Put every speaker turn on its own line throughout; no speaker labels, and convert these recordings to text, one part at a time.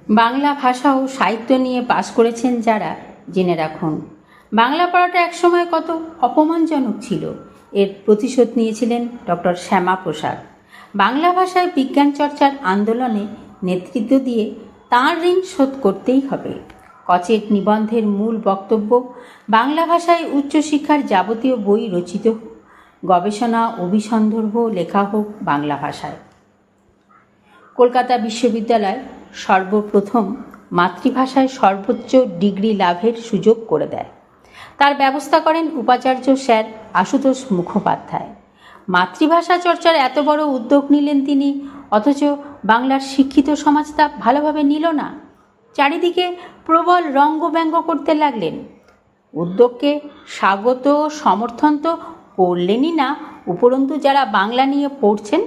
বাংলা ভাষা ও সাহিত্য নিয়ে পাশ করেছেন যারা, জেনে রাখুন বাংলা পড়াটা একসময় কত অপমানজনক ছিল। এর প্রতিশোধ নিয়েছিলেন ডক্টর শ্যামাপ্রসাদ। বাংলা ভাষায় বিজ্ঞান চর্চার আন্দোলনে নেতৃত্ব দিয়ে তাঁর ঋণ শোধ করতেই হবে। কচের নিবন্ধের মূল বক্তব্য, বাংলা ভাষায় উচ্চশিক্ষার যাবতীয় বই রচিত হোক, গবেষণা অভিসন্দর্ভ লেখা হোক বাংলা ভাষায়। কলকাতা বিশ্ববিদ্যালয় সর্বপ্রথম মাতৃভাষায় সর্বোচ্চ ডিগ্রি লাভের সুযোগ করে দেয়। তার ব্যবস্থা করেন উপাচার্য স্যার আশুতোষ মুখোপাধ্যায়। মাতৃভাষা চর্চার এত বড় উদ্যোগ নিলেন তিনি, অথচ বাংলার শিক্ষিত সমাজ তা ভালোভাবে নিল না। চারিদিকে প্রবল রঙ্গব্যঙ্গ করতে লাগলেন। উদ্যোগকে স্বাগত সমর্থন তো করলেনই না, উপরন্তু যারা বাংলা নিয়ে পড়ছেন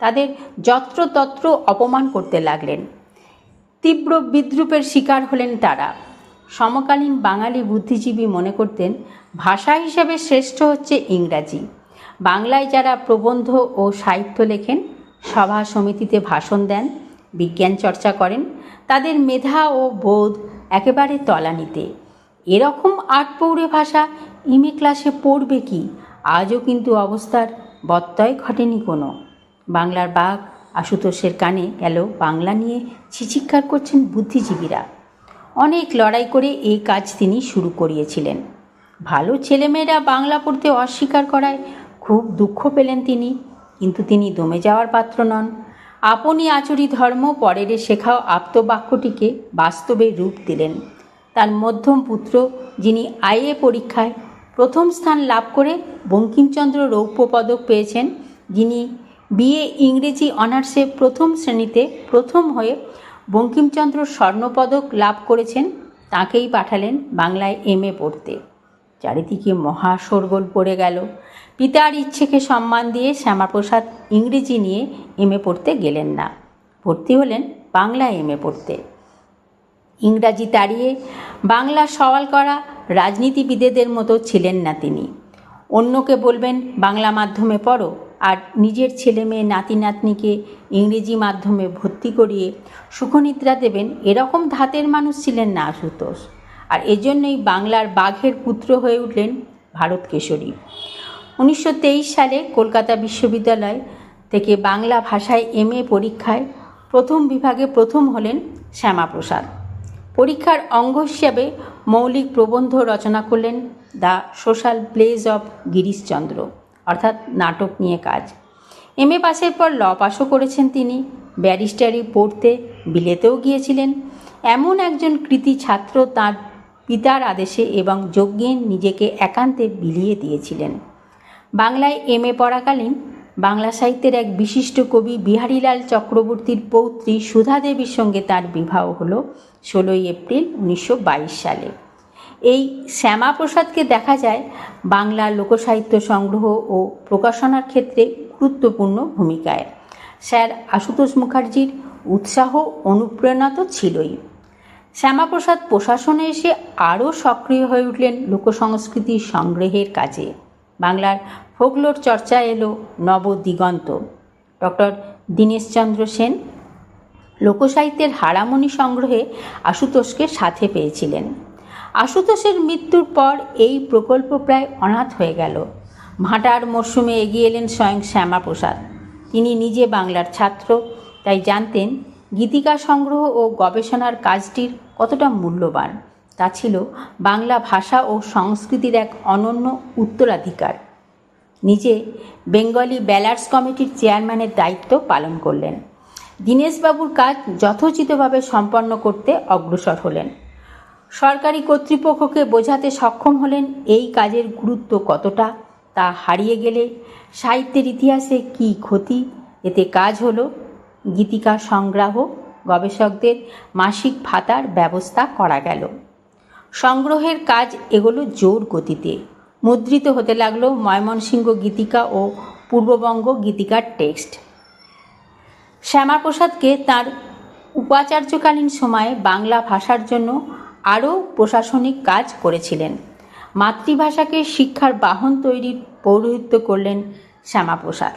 তাদের যত্রতত্র অপমান করতে লাগলেন। তীব্র বিদ্রূপের শিকার হলেন তারা। সমকালীন বাঙালি বুদ্ধিজীবী মনে করতেন ভাষা হিসেবে শ্রেষ্ঠ হচ্ছে ইংরাজি। বাংলায় যারা প্রবন্ধ ও সাহিত্য লেখেন, সভা সমিতিতে ভাষণ দেন, বিজ্ঞান চর্চা করেন, তাদের মেধা ও বোধ একেবারে তলানিতে। এরকম আটপৌরে ভাষা ইমে ক্লাসে পড়বে কি? আজও কিন্তু অবস্থার ব্যত্যয় ঘটেনি কোনো। বাংলার বাঘ আশুতোষের কানে গেল বাংলা নিয়ে ছিচিৎকার করছেন বুদ্ধিজীবীরা। অনেক লড়াই করে এই কাজ তিনি শুরু করিয়েছিলেন। ভালো ছেলেমেয়েরা বাংলা পড়তে অস্বীকার করায় খুব দুঃখ পেলেন তিনি, কিন্তু তিনি দমে যাওয়ার পাত্র নন। আপনি আচরি ধর্ম পরের শেখাও আপ্তবাক্যটিকে বাস্তবে রূপ দিলেন। তার মধ্যম পুত্র, যিনি আইএ পরীক্ষায় প্রথম স্থান লাভ করে বঙ্কিমচন্দ্র রৌপ্য পদক পেয়েছেন, যিনি বিএ ইংরেজি অনার্সে প্রথম শ্রেণীতে প্রথম হয়ে বঙ্কিমচন্দ্র স্বর্ণপদক লাভ করেছেন, তাকেই পাঠালেন বাংলায় এমএ পড়তে। চারিদিকে মহা শোরগোল পড়ে গেল। পিতার ইচ্ছেকে সম্মান দিয়ে শ্যামাপ্রসাদ ইংরেজি নিয়ে এমএ পড়তে গেলেন না, ভর্তি হলেন বাংলা এমএ পড়তে। ইংরাজি তাড়িয়ে বাংলা সওয়াল করা রাজনীতিবিদেদের মতো ছিলেন না তিনি। অন্যকে বলবেন বাংলা মাধ্যমে পড়ো, আর নিজের ছেলে মেয়ে নাতি নাতনিকে ইংরেজি মাধ্যমে ভর্তি করিয়ে সুখনিদ্রা দেবেন, এরকম ধাতের মানুষ ছিলেন না আশুতোষ। আর এজন্যই বাংলার বাঘের পুত্র হয়ে উঠলেন ভারতকেশরী। 1923 সালে কলকাতা বিশ্ববিদ্যালয় থেকে বাংলা ভাষায় এমএ পরীক্ষায় প্রথম বিভাগে প্রথম হলেন শ্যামাপ্রসাদ। পরীক্ষার অঙ্গ হিসাবে মৌলিক প্রবন্ধ রচনা করলেন the social plays of Girishchandra, অর্থাৎ নাটক নিয়ে কাজ। এমএ পাসের পর ল পাসও করেছেন তিনি। ব্যারিস্টারি পড়তে বিলেতেও গিয়েছিলেন। এমন একজন কৃতী ছাত্র তাঁর পিতার আদেশে এবং যজ্ঞে নিজেকে একান্তে বিলিয়ে দিয়েছিলেন। বাংলায় এমএ পড়াকালীন বাংলা সাহিত্যের এক বিশিষ্ট কবি বিহারীলাল চক্রবর্তীর পৌত্রী সুধা দেবীর সঙ্গে তাঁর বিবাহ হলো 16 এপ্রিল 1922 সালে। এই শ্যামাপ্রসাদকে দেখা যায় বাংলা লোকসাহিত্য সংগ্রহ ও প্রকাশনার ক্ষেত্রে গুরুত্বপূর্ণ ভূমিকায়। স্যার আশুতোষ মুখার্জির উৎসাহ অনুপ্রেরণা তো ছিলই। শ্যামাপ্রসাদ প্রশাসনে এসে আরও সক্রিয় হয়ে উঠলেন লোকসংস্কৃতির সংগ্রহের কাজে। বাংলার ফোকলোর চর্চা এলো নবদিগন্ত। ডক্টর দীনেশচন্দ্র সেন লোকসাহিত্যের হারামণি সংগ্রহে আশুতোষকে সাথে পেয়েছিলেন। আশুতোষের মৃত্যুর পর এই প্রকল্প প্রায় অনাথ হয়ে গেল। ভাঁটার মরশুমে এগিয়ে এলেন স্বয়ং শ্যামাপ্রসাদ। তিনি নিজে বাংলার ছাত্র, তাই জানতেন গীতিকা সংগ্রহ ও গবেষণার কাজটির কতটা মূল্যবান। তা ছিল বাংলা ভাষা ও সংস্কৃতির এক অনন্য উত্তরাধিকার। নিজে বেঙ্গলি বেলার্স কমিটির চেয়ারম্যানের দায়িত্ব পালন করলেন। দীনেশবাবুর কাজ যথোচিতভাবে সম্পন্ন করতে অগ্রসর হলেন। সরকারি কর্তৃপক্ষকে বোঝাতে সক্ষম হলেন এই কাজের গুরুত্ব কতটা। তা হারিয়ে গেলে সাহিত্যের ইতিহাসে কী ক্ষতি। এতে কাজ হলো গীতিকা সংগ্রহ, গবেষকদের মাসিক ভাতার ব্যবস্থা করা গেল। সংগ্রহের কাজ এগুলো জোর গতিতে মুদ্রিত হতে লাগলো ময়মনসিংহ গীতিকা ও পূর্ববঙ্গ গীতিকার টেক্সট। শ্যামাপ্রসাদকে তাঁর উপাচার্যকালীন সময়ে বাংলা ভাষার জন্য আরও প্রশাসনিক কাজ করেছিলেন। মাতৃভাষাকে শিক্ষার বাহন তৈরির পৌরোহিত্য করলেন শ্যামাপ্রসাদ।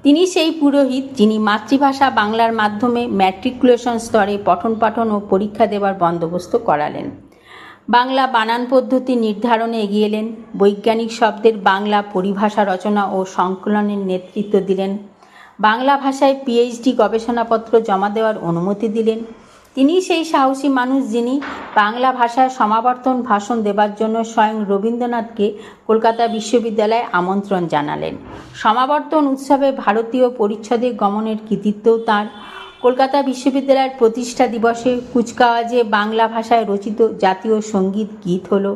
তিনি সেই পুরোহিত যিনি মাতৃভাষা বাংলার মাধ্যমে ম্যাট্রিকুলেশন স্তরে পঠন পাঠন ও পরীক্ষা দেওয়ার বন্দোবস্ত করালেন। বাংলা বানান পদ্ধতি নির্ধারণে এগিয়ে এলেন, বৈজ্ঞানিক শব্দের বাংলা পরিভাষা রচনা ও সংকলনের নেতৃত্ব দিলেন, বাংলা ভাষায় পিএইচডি গবেষণাপত্র জমা দেওয়ার অনুমতি দিলেন। তিনি সেই সাহসী মানুষ যিনি বাংলা ভাষায় সমাবর্তন ভাষণ দেবার জন্য স্বয়ং রবীন্দ্রনাথকে কলকাতা বিশ্ববিদ্যালয়ে আমন্ত্রণ জানালেন। সমাবর্তন উৎসবে ভারতীয় পরিচ্ছদে গমনের কৃতিত্বও তাঁর। কলকাতা বিশ্ববিদ্যালয়ের প্রতিষ্ঠা দিবসে কুচকাওয়াজে বাংলা ভাষায় রচিত জাতীয় সঙ্গীত গীত হল।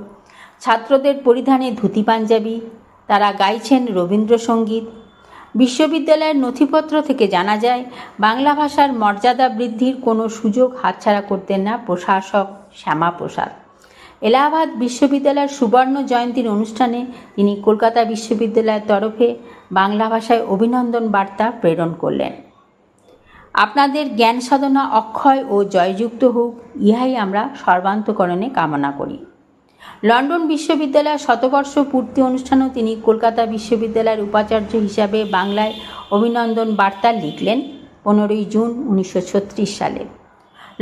ছাত্রদের পরিধানে ধুতি পাঞ্জাবি, তারা গাইছেন রবীন্দ্রসঙ্গীত। বিশ্ববিদ্যালয়ের নথিপত্র থেকে জানা যায়, বাংলা ভাষার মর্যাদা বৃদ্ধির কোনো সুযোগ হাতছাড়া করতেন না প্রশাসক শ্যামাপ্রসাদ। এলাহাবাদ বিশ্ববিদ্যালয়ের সুবর্ণ জয়ন্তীর অনুষ্ঠানে তিনি কলকাতা বিশ্ববিদ্যালয়ের তরফে বাংলা ভাষায় অভিনন্দন বার্তা প্রেরণ করলেন। আপনাদের জ্ঞান সাধনা অক্ষয় ও জয়যুক্ত হোক, ইহাই আমরা সর্বান্তকরণে কামনা করি। লন্ডন বিশ্ববিদ্যালয়ের শতবর্ষ পূর্তি অনুষ্ঠানেও তিনি কলকাতা বিশ্ববিদ্যালয়ের উপাচার্য হিসাবে বাংলায় অভিনন্দন বার্তা লিখলেন 15 জুন 1936 সালে।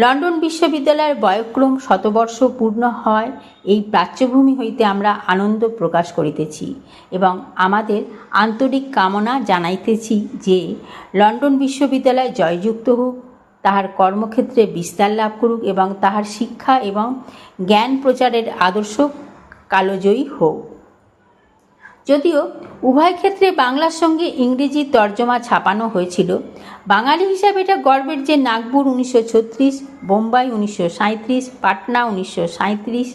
লন্ডন বিশ্ববিদ্যালয়ের বয়ঃক্রম শতবর্ষ পূর্ণ হওয়ায় এই প্রাচ্যভূমি হইতে আমরা আনন্দ প্রকাশ করিতেছি এবং আমাদের আন্তরিক কামনা জানাইতেছি যে লন্ডন বিশ্ববিদ্যালয় জয়যুক্ত হোক, তাহার কর্মক্ষেত্রে বিস্তার লাভ করুক এবং তাহার শিক্ষা এবং জ্ঞান প্রচারের আদর্শ কালজয়ী হোক। যদিও উভয় ক্ষেত্রে বাংলার সঙ্গে ইংরেজি তর্জমা ছাপানো হয়েছিল, বাঙালি হিসাবে এটা গর্বের যে নাগপুর 1936, বোম্বাই 1937, পাটনা 1937,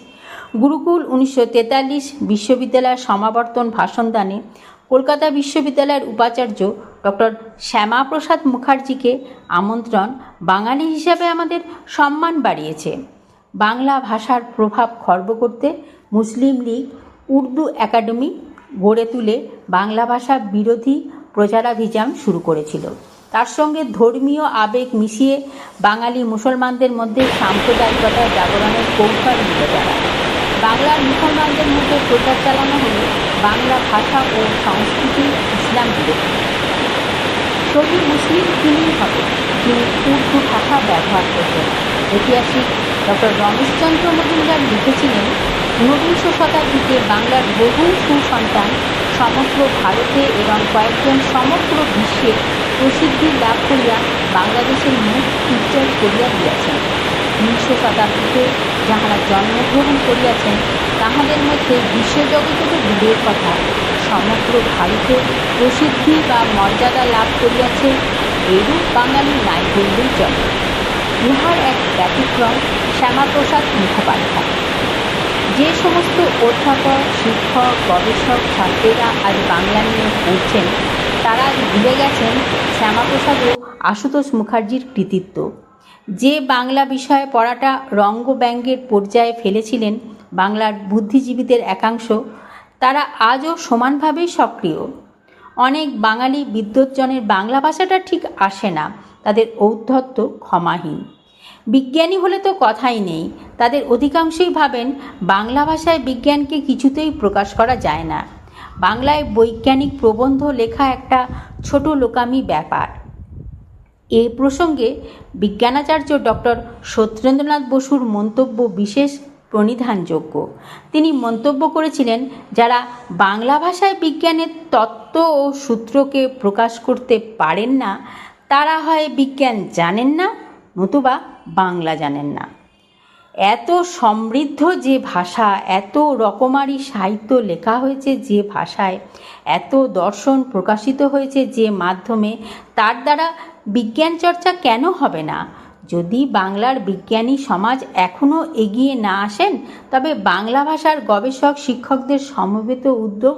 গুরুকুল 1943 বিশ্ববিদ্যালয়ের সমাবর্তন ভাষণদানে কলকাতা বিশ্ববিদ্যালয়ের উপাচার্য ডক্টর শ্যামাপ্রসাদ মুখার্জিকে আমন্ত্রণ বাঙালি হিসাবে আমাদের সম্মান বাড়িয়েছে। বাংলা ভাষার প্রভাব খর্ব করতে মুসলিম লীগ উর্দু একাডেমি গড়ে তুলে বাংলা ভাষা বিরোধী প্রচারাভিযান শুরু করেছিল। তার সঙ্গে ধর্মীয় আবেগ মিশিয়ে বাঙালি মুসলমানদের মধ্যে সাম্প্রদায়িকতার জাগরণের কৌশল নিল তারা। বাংলার মুসলমানদের মধ্যে প্রচার চালানো হলো বাংলা ভাষা ও সংস্কৃতি ইসলাম বিরোধী। শুধু মুসলিম তিনিই হবে যিনি উর্দু ভাষা ব্যবহার করবেন। ঐতিহাসিক ডক্টর রমেশচন্দ্র মজুমদার লিখেছিলেন, 19শ শতাব্দীতে বাংলার বহু সুসন্তান সমগ্র ভারতে এবং কয়েকজন সমগ্র বিশ্বে প্রসিদ্ধি লাভ করিয়া বাংলাদেশের মুখ উজ্জ্বল করিয়া দিয়াছেন। 20শ শতাব্দীতে যাহারা জন্মগ্রহণ করিয়াছেন তাহাদের মধ্যে বিশ্বজগতে তো দূরের কথা, সমগ্র ভারতে প্রসিদ্ধি বা মর্যাদা লাভ করিয়াছে, এরূপ বাঙালি নাই বললেই চলে। ইহার এক ব্যতিক্রম শ্যামাপ্রসাদ মুখোপাধ্যায়। যে সমস্ত অধ্যাপক, শিক্ষক, গবেষক, ছাত্রেরা আজ বাংলা নিয়ে পড়ছেন তারা আজ ভুলে গেছেন শ্যামাপ্রসাদ ও আশুতোষ মুখার্জির কৃতিত্ব। যে বাংলা বিষয়ে পড়াটা রঙ্গব্যঙ্গের পর্যায়ে ফেলেছিলেন বাংলার বুদ্ধিজীবীদের একাংশ, তারা আজও সমানভাবেই সক্রিয়। অনেক বাঙালি বিদ্বজ্জনের বাংলা ভাষাটা ঠিক আসে না, তাদের ঔদ্ধত্য ক্ষমাহীন। বিজ্ঞানী হলে তো কথাই নেই, তাদের অধিকাংশই ভাবেন বাংলা ভাষায় বিজ্ঞানকে কিছুতেই প্রকাশ করা যায় না। বাংলায় বৈজ্ঞানিক প্রবন্ধ লেখা একটা ছোট লোকামি ব্যাপার। এ প্রসঙ্গে বিজ্ঞানাচার্য ডক্টর সত্যেন্দ্রনাথ বসুর মন্তব্য বিশেষ প্রণিধানযোগ্য। তিনি মন্তব্য করেছিলেন, যারা বাংলা ভাষায় বিজ্ঞানের তত্ত্ব ও সূত্রকে প্রকাশ করতে পারেন না তারা হয় বিজ্ঞান জানেন না, নতুবা বাংলা জানেন না। এত সমৃদ্ধ যে ভাষা, এত রকমারি সাহিত্য লেখা হয়েছে যে ভাষায়, এত দর্শন প্রকাশিত হয়েছে যে মাধ্যমে, তার দ্বারা বিজ্ঞান চর্চা কেন হবে না? যদি বাংলার বিজ্ঞানী সমাজ এখনও এগিয়ে না আসেন, তবে বাংলা ভাষার গবেষক শিক্ষকদের সমবেত উদ্যোগ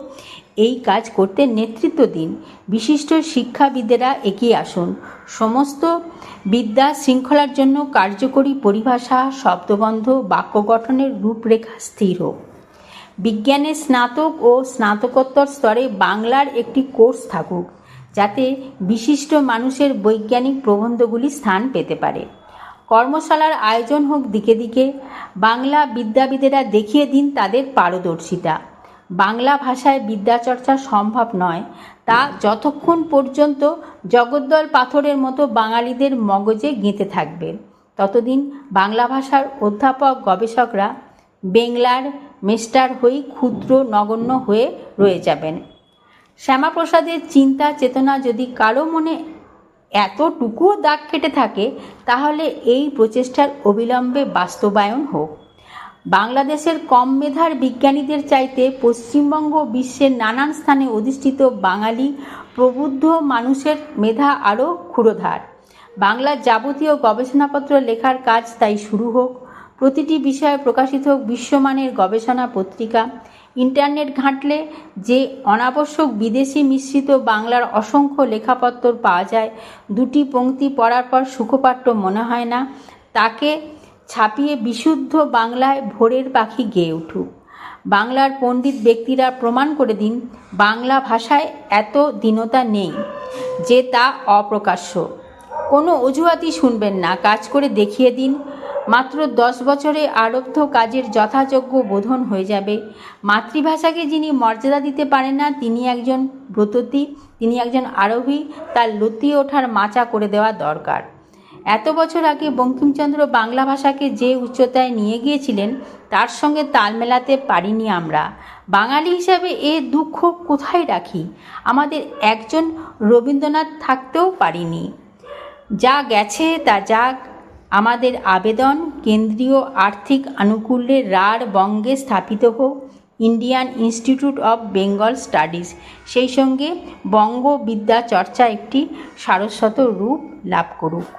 এই কাজ করতে নেতৃত্ব দিন। বিশিষ্ট শিক্ষাবিদেরা এগিয়ে আসুন। সমস্ত বিদ্যা শৃঙ্খলার জন্য কার্যকরী পরিভাষা, শব্দবন্ধ, বাক্য গঠনের রূপরেখা স্থির হোক। বিজ্ঞানের স্নাতক ও স্নাতকোত্তর স্তরে বাংলার একটি কোর্স থাকুক, যাতে বিশিষ্ট মানুষের বৈজ্ঞানিক প্রবন্ধগুলি স্থান পেতে পারে। কর্মশালার আয়োজন হোক দিকে দিকে। বাংলা বিদ্যাবিদেরা দেখিয়ে দিন তাদের পারদর্শিতা। বাংলা ভাষায় বিদ্যাচর্চা সম্ভব নয়, তা যতক্ষণ পর্যন্ত জগদ্দল পাথরের মতো বাঙালিদের মগজে গেঁথে থাকবে, ততদিন বাংলা ভাষার অধ্যাপক গবেষকরা বেংলার মেস্টার হয়ে ক্ষুদ্র নগণ্য হয়ে রয়ে যাবেন। শ্যামাপ্রসাদের চিন্তা চেতনা যদি কারো মনে এতটুকুও দাগ কেটে থাকে, তাহলে এই প্রচেষ্টার অবিলম্বে বাস্তবায়ন হোক। বাংলাদেশের কম মেধার বিজ্ঞানীদের চাইতে পশ্চিমবঙ্গ বিশ্বের নানান স্থানে অধিষ্ঠিত বাঙালি প্রবুদ্ধ মানুষের মেধা আরও ক্ষুরোধার। বাংলার যাবতীয় গবেষণাপত্র লেখার কাজ তাই শুরু হোক। প্রতিটি বিষয়ে প্রকাশিত হোক বিশ্বমানের গবেষণা পত্রিকা। ইন্টারনেট ঘাঁটলে যে অনাবশ্যক বিদেশি মিশ্রিত বাংলার অসংখ্য লেখাপত্র পাওয়া যায়, দুটি পংক্তি পড়ার পর সুখপাঠ্য মনে হয় না, তাকে ছাপিয়ে বিশুদ্ধ বাংলায় ভোরের পাখি গেয়ে উঠুক। বাংলার পণ্ডিত ব্যক্তিরা প্রমাণ করে দিন বাংলা ভাষায় এত দীনতা নেই যে তা অপ্রকাশ্য। কোনো অজুহাতই শুনবেন না, কাজ করে দেখিয়ে দিন। মাত্র 10 বছরে আরব্ধ কাজের যথাযোগ্য বোধন হয়ে যাবে। মাতৃভাষাকে যিনি মর্যাদা দিতে পারেন না, তিনি একজন ব্রততী, তিনি একজন আরোহী, তার লতিয়ে ওঠার মাচা করে দেওয়া দরকার। এত বছর আগে বঙ্কিমচন্দ্র বাংলা ভাষাকে যে উচ্চতায় নিয়ে গিয়েছিলেন, তার সঙ্গে তাল মেলাতে পারিনি আমরা। বাঙালি হিসাবে এ দুঃখ কোথায় রাখি? আমাদের একজন রবীন্দ্রনাথ থাকতেও পারিনি। যা গেছে তা যাক। আমাদের আবেদন, কেন্দ্রীয় আর্থিক আনুকূল্যে রাঢ় বঙ্গে স্থাপিত হোক Indian institute of Bengal studies. সেই সঙ্গে বঙ্গ বিদ্যা চর্চা একটি সারস্বত রূপ লাভ করুক।